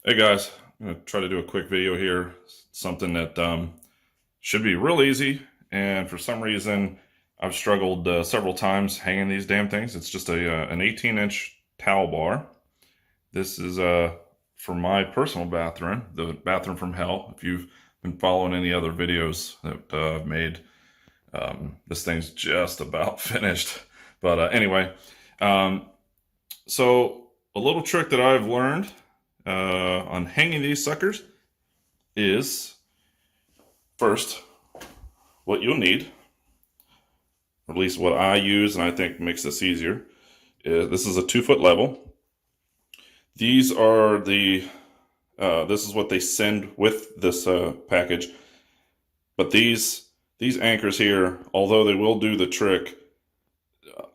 Hey guys, I'm going to try to do a quick video here. Something that should be real easy, and for some reason I've struggled several times hanging these damn things. It's just an 18-inch towel bar. This is for my personal bathroom, the bathroom from hell. If you've been following any other videos that I've made, this thing's just about finished. But anyway, so a little trick that I've learned on hanging these suckers is, first, what you'll need, or at least what I use and I think makes this easier, is this is a 2-foot level. These are the this is what they send with this package, but these anchors here, although they will do the trick,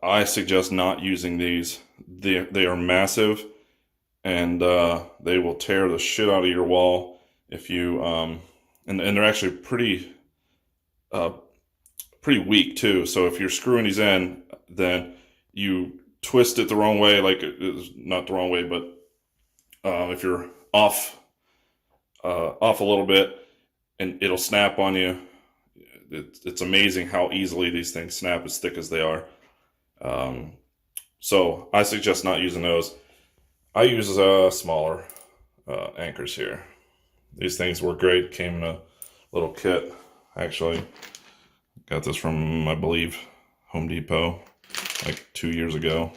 I suggest not using these. They are massive, and they will tear the shit out of your wall if you and they're actually pretty weak too. So if you're screwing these in, then you twist it the wrong way, like it's not the wrong way, but if you're off a little bit, and it'll snap on you. It's amazing how easily these things snap as thick as they are. So I suggest not using those. I use smaller anchors here. These things work great. Came in a little kit. Actually, got this from, I believe, Home Depot like 2 years ago.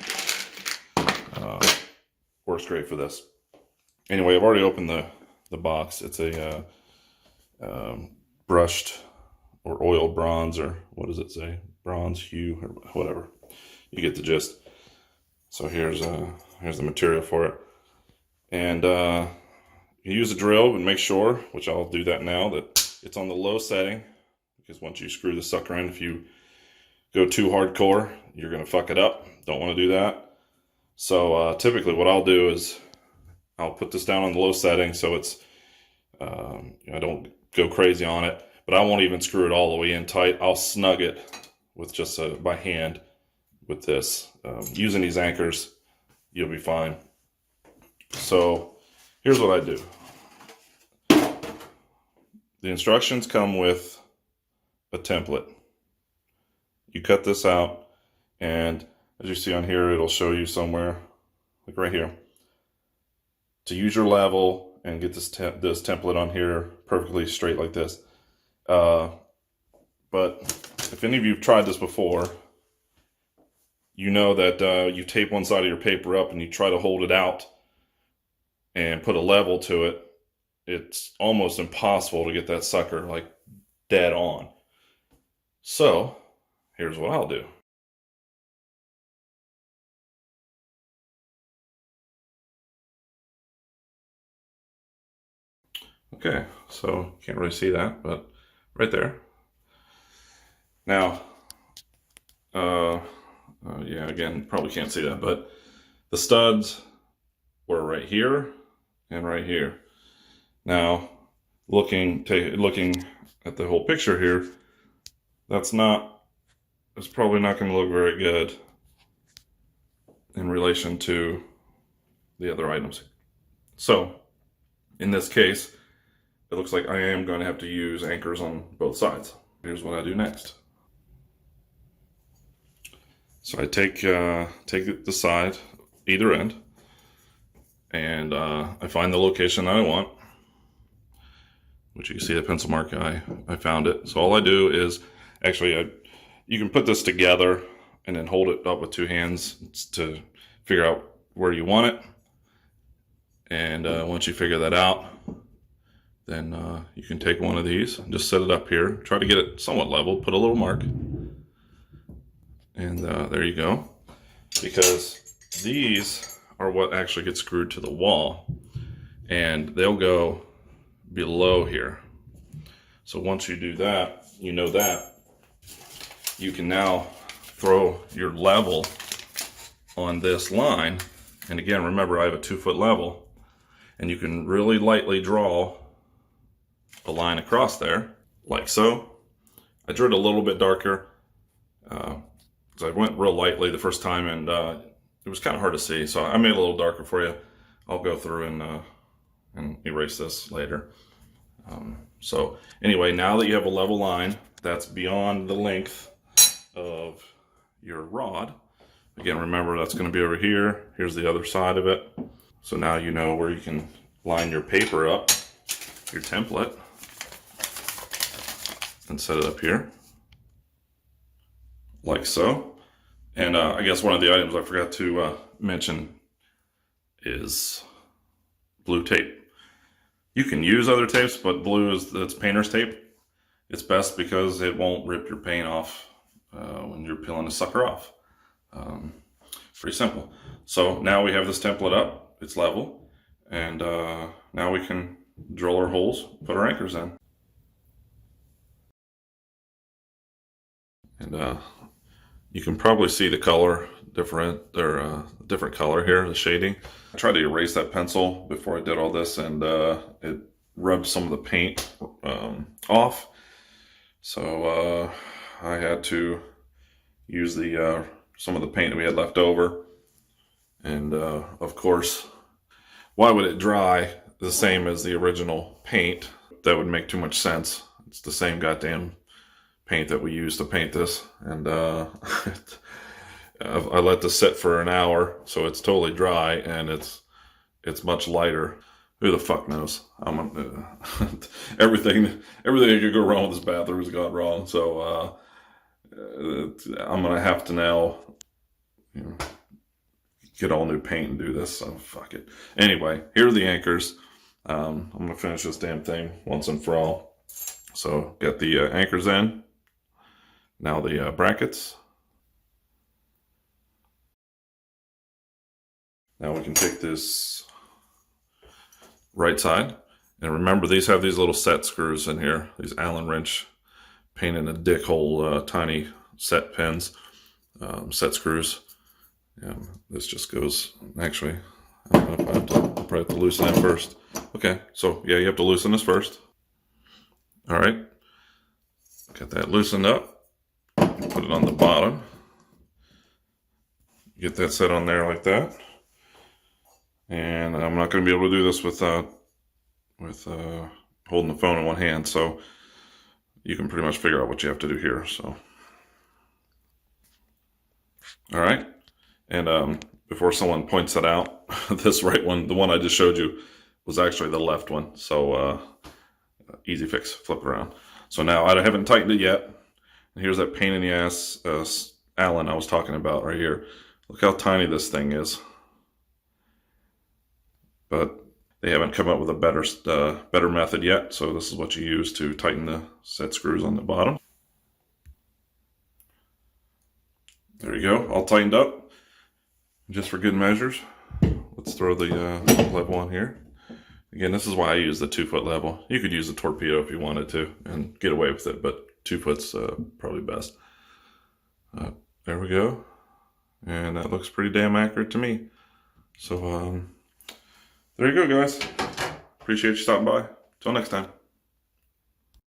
Works great for this. Anyway, I've already opened the box. It's a brushed or oiled bronze, or what does it say? Bronze hue or whatever. You get the gist. So here's the material for it, and you use a drill and make sure, which I'll do that now, that it's on the low setting, because once you screw the sucker in, if you go too hardcore, you're gonna fuck it up. Don't want to do that. So typically what I'll do is I'll put this down on the low setting, so it's I don't go crazy on it, but I won't even screw it all the way in tight. I'll snug it with just by hand with this. Using these anchors, you'll be fine. So here's what I do. The instructions come with a template. You cut this out, and as you see on here, it'll show you somewhere, like right here, to use your level and get this template on here perfectly straight like this. But if any of you have tried this before, you know that you tape one side of your paper up and you try to hold it out and put a level to it. It's almost impossible to get that sucker like dead on. So here's what I'll do. Okay, so can't really see that, but right there. Now, yeah, again, probably can't see that, but the studs were right here and right here. Now, looking at the whole picture here, it's probably not going to look very good in relation to the other items. So, in this case, it looks like I am going to have to use anchors on both sides. Here's what I do next. So I take the side, either end, and I find the location that I want, which you can see the pencil mark. I found it. So all I do is, actually, you can put this together and then hold it up with two hands to figure out where you want it. And once you figure that out, then you can take one of these and just set it up here. Try to get it somewhat level, put a little mark. And there you go. Because these are what actually get screwed to the wall. And they'll go below here. So once you do that, you know that, you can now throw your level on this line. And again, remember, I have a 2-foot level. And you can really lightly draw a line across there, like so. I drew it a little bit darker, because I went real lightly the first time, and it was kind of hard to see, so I made it a little darker for you. I'll go through and and erase this later. So anyway, now that you have a level line that's beyond the length of your rod, again, remember that's going to be over here. Here's the other side of it. So now you know where you can line your paper up, your template, and set it up here, like so. And I guess one of the items I forgot to mention is blue tape. You can use other tapes, but blue it's painter's tape. It's best because it won't rip your paint off when you're peeling a sucker off. Pretty simple. So now we have this template up, it's level, and now we can drill our holes, put our anchors in. And you can probably see the color different color here, the shading. I tried to erase that pencil before I did all this, and it rubbed some of the paint off. So I had to use some of the paint that we had left over. And of course, why would it dry the same as the original paint? That would make too much sense. It's the same goddamn paint that we used to paint this. And I let this sit for an hour, so it's totally dry, and it's much lighter. Who the fuck knows? Everything that could go wrong with this bathroom has gone wrong. So I'm gonna have to now, get all new paint and do this. So fuck it. Anyway, here are the anchors. I'm gonna finish this damn thing once and for all. So get the anchors in. Now the brackets. Now we can take this right side, and remember these have these little set screws in here, these Allen wrench pain in the dick hole tiny set pins, set screws. This just goes, actually, I don't know if I'll probably have to loosen it first. Okay, so yeah, you have to loosen this first. All right, get that loosened up, put it on the bottom, get that set on there like that. And I'm not going to be able to do this with holding the phone in one hand, so you can pretty much figure out what you have to do here. So, all right, and before someone points that out, this right one, the one I just showed you, was actually the left one. So easy fix, flip it around. So now I haven't tightened it yet. And here's that pain in the ass Allen I was talking about right here. Look how tiny this thing is. But they haven't come up with a better method yet, so this is what you use to tighten the set screws on the bottom. There you go, all tightened up. Just for good measures, let's throw the level on here. Again, this is why I use the 2-foot level. You could use a torpedo if you wanted to and get away with it, but 2 foot's probably best. There we go, and that looks pretty damn accurate to me. So there you go, guys. Appreciate you stopping by. Till next time.